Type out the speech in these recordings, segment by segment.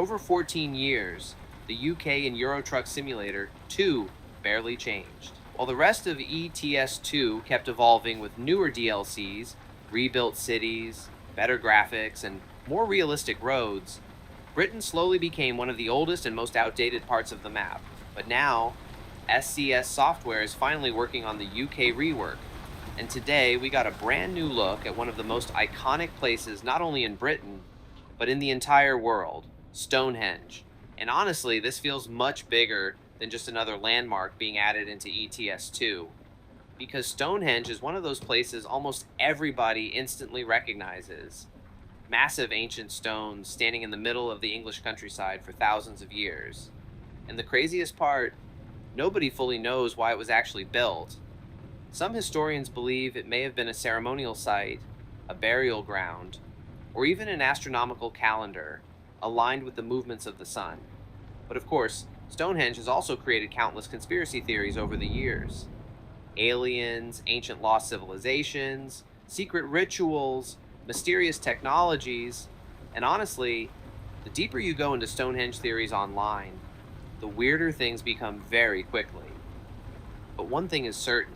over 14 years, the UK and Euro Truck Simulator 2 barely changed. While the rest of ETS2 kept evolving with newer DLCs, rebuilt cities, better graphics, and more realistic roads, Britain slowly became one of the oldest and most outdated parts of the map. But now, SCS Software is finally working on the UK rework, and today we got a brand new look at one of the most iconic places not only in Britain, but in the entire world, Stonehenge. And honestly, this feels much bigger than just another landmark being added into ETS2, because Stonehenge is one of those places almost everybody instantly recognizes. Massive ancient stones standing in the middle of the English countryside for thousands of years. And the craziest part, nobody fully knows why it was actually built. Some historians believe it may have been a ceremonial site, a burial ground, or even an astronomical calendar aligned with the movements of the sun. But of course, Stonehenge has also created countless conspiracy theories over the years. Aliens, ancient lost civilizations, secret rituals, mysterious technologies, and honestly, the deeper you go into Stonehenge theories online, the weirder things become very quickly. But one thing is certain,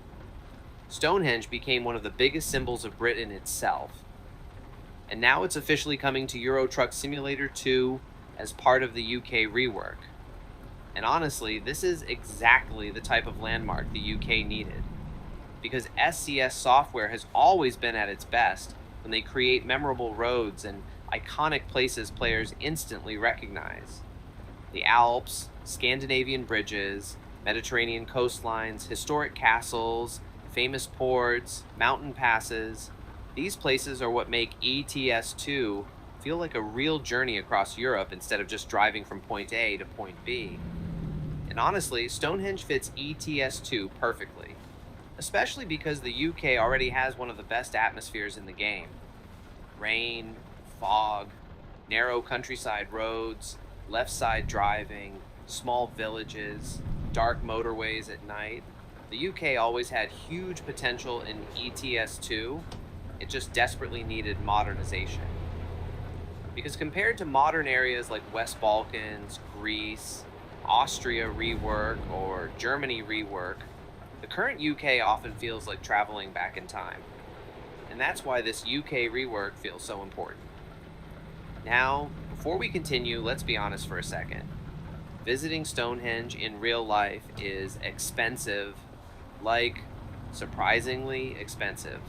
Stonehenge became one of the biggest symbols of Britain itself. And now it's officially coming to Euro Truck Simulator 2 as part of the UK rework. And honestly, this is exactly the type of landmark the UK needed. Because SCS Software has always been at its best when they create memorable roads and iconic places players instantly recognize. The Alps, Scandinavian bridges, Mediterranean coastlines, historic castles, famous ports, mountain passes. These places are what make ETS2 feel like a real journey across Europe instead of just driving from point A to point B. And honestly, Stonehenge fits ETS2 perfectly, especially because the UK already has one of the best atmospheres in the game. Rain, fog, narrow countryside roads, left side driving, small villages, dark motorways at night. The UK always had huge potential in ETS2, it just desperately needed modernization. Because compared to modern areas like West Balkans, Greece, Austria rework, or Germany rework, the current UK often feels like traveling back in time. And that's why this UK rework feels so important. Now, before we continue, let's be honest for a second. Visiting Stonehenge in real life is expensive, like surprisingly expensive.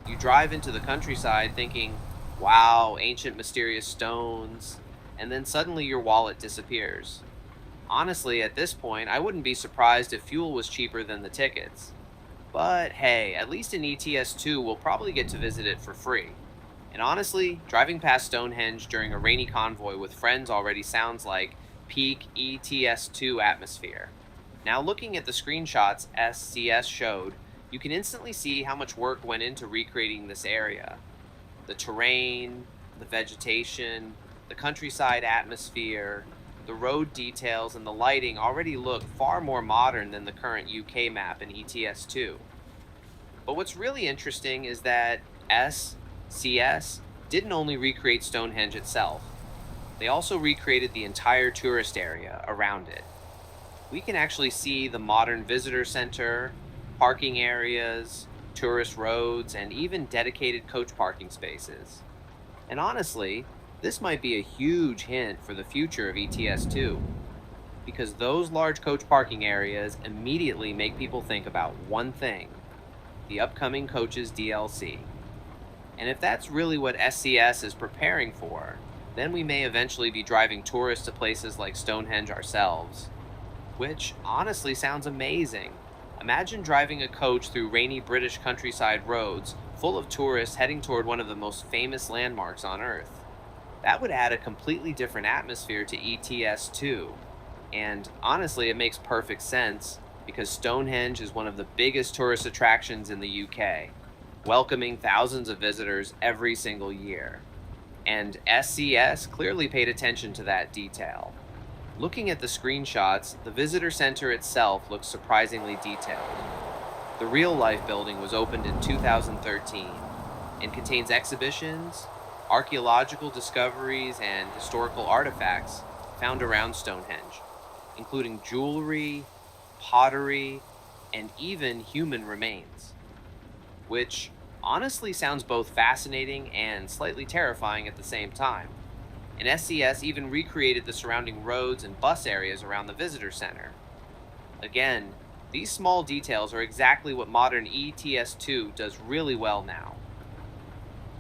You drive into the countryside thinking, wow, ancient mysterious stones, and then suddenly your wallet disappears. Honestly, at this point, I wouldn't be surprised if fuel was cheaper than the tickets. But hey, at least in ETS2, we'll probably get to visit it for free. And honestly, driving past Stonehenge during a rainy convoy with friends already sounds like peak ETS2 atmosphere. Now looking at the screenshots SCS showed, you can instantly see how much work went into recreating this area. The terrain, the vegetation, the countryside atmosphere, the road details, and the lighting already look far more modern than the current UK map in ETS2. But what's really interesting is that SCS didn't only recreate Stonehenge itself, they also recreated the entire tourist area around it. We can actually see the modern visitor center, parking areas, tourist roads, and even dedicated coach parking spaces. And honestly, this might be a huge hint for the future of ETS2, because those large coach parking areas immediately make people think about one thing, the upcoming Coaches DLC. And if that's really what SCS is preparing for, then we may eventually be driving tourists to places like Stonehenge ourselves, which honestly sounds amazing. Imagine driving a coach through rainy British countryside roads full of tourists heading toward one of the most famous landmarks on Earth. That would add a completely different atmosphere to ETS2. And honestly, it makes perfect sense because Stonehenge is one of the biggest tourist attractions in the UK, welcoming thousands of visitors every single year. And SCS clearly paid attention to that detail. Looking at the screenshots, the visitor center itself looks surprisingly detailed. The real-life building was opened in 2013 and contains exhibitions, archaeological discoveries and historical artifacts found around Stonehenge, including jewelry, pottery, and even human remains, which honestly sounds both fascinating and slightly terrifying at the same time. And SCS even recreated the surrounding roads and bus areas around the visitor center. Again, these small details are exactly what modern ETS2 does really well now,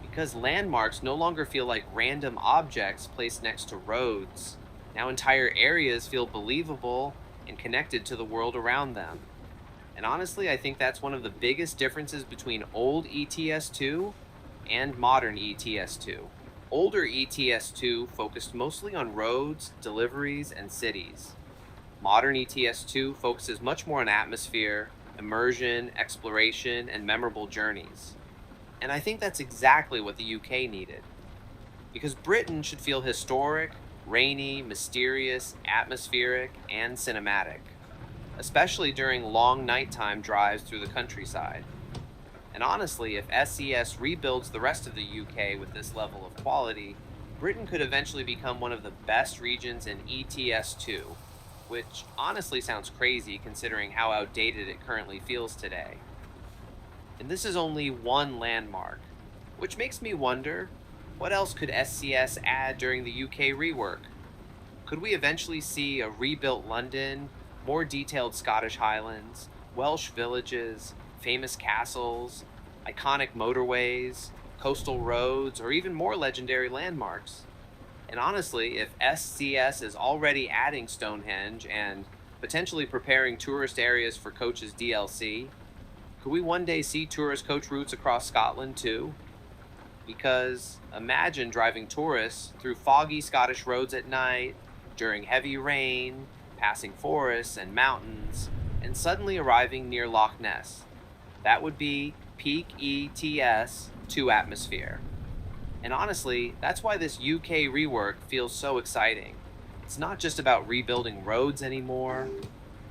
because landmarks no longer feel like random objects placed next to roads. Now entire areas feel believable and connected to the world around them. And honestly, I think that's one of the biggest differences between old ETS2 and modern ETS2. Older ETS2 focused mostly on roads, deliveries, and cities. Modern ETS2 focuses much more on atmosphere, immersion, exploration, and memorable journeys. And I think that's exactly what the UK needed. Because Britain should feel historic, rainy, mysterious, atmospheric, and cinematic, especially during long nighttime drives through the countryside. And honestly, if SCS rebuilds the rest of the UK with this level of quality, Britain could eventually become one of the best regions in ETS2, which honestly sounds crazy considering how outdated it currently feels today. And this is only one landmark, which makes me wonder, what else could SCS add during the UK rework? Could we eventually see a rebuilt London, more detailed Scottish Highlands, Welsh villages, famous castles, iconic motorways, coastal roads, or even more legendary landmarks? And honestly, if SCS is already adding Stonehenge and potentially preparing tourist areas for Coach's DLC, could we one day see tourist coach routes across Scotland too? Because imagine driving tourists through foggy Scottish roads at night, during heavy rain, passing forests and mountains, and suddenly arriving near Loch Ness. That would be peak ETS2 atmosphere. And honestly, that's why this UK rework feels so exciting. It's not just about rebuilding roads anymore,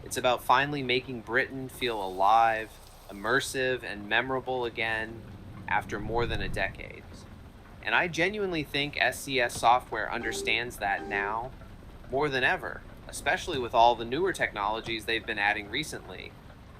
it's about finally making Britain feel alive, immersive, and memorable again after more than a decade. And I genuinely think SCS Software understands that now more than ever, especially with all the newer technologies they've been adding recently.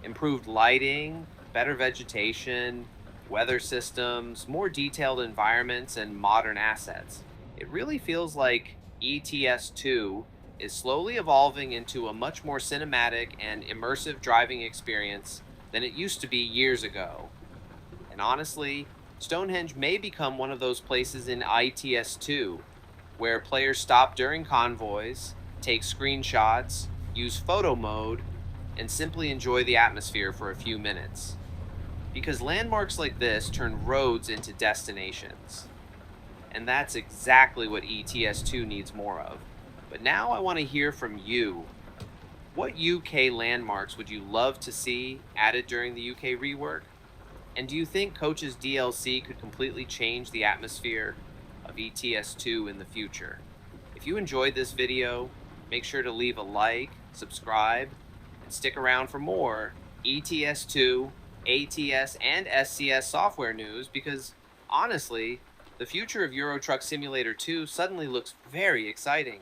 Improved lighting, better vegetation, weather systems, more detailed environments, and modern assets. It really feels like ETS2 is slowly evolving into a much more cinematic and immersive driving experience than it used to be years ago. And honestly, Stonehenge may become one of those places in ITS2 where players stop during convoys, take screenshots, use photo mode, and simply enjoy the atmosphere for a few minutes. Because landmarks like this turn roads into destinations. And that's exactly what ETS2 needs more of. But now I want to hear from you. What UK landmarks would you love to see added during the UK rework? And do you think Coach's DLC could completely change the atmosphere of ETS2 in the future? If you enjoyed this video, make sure to leave a like, subscribe, and stick around for more ETS2, ATS, and SCS software news, because honestly, the future of Euro Truck Simulator 2 suddenly looks very exciting.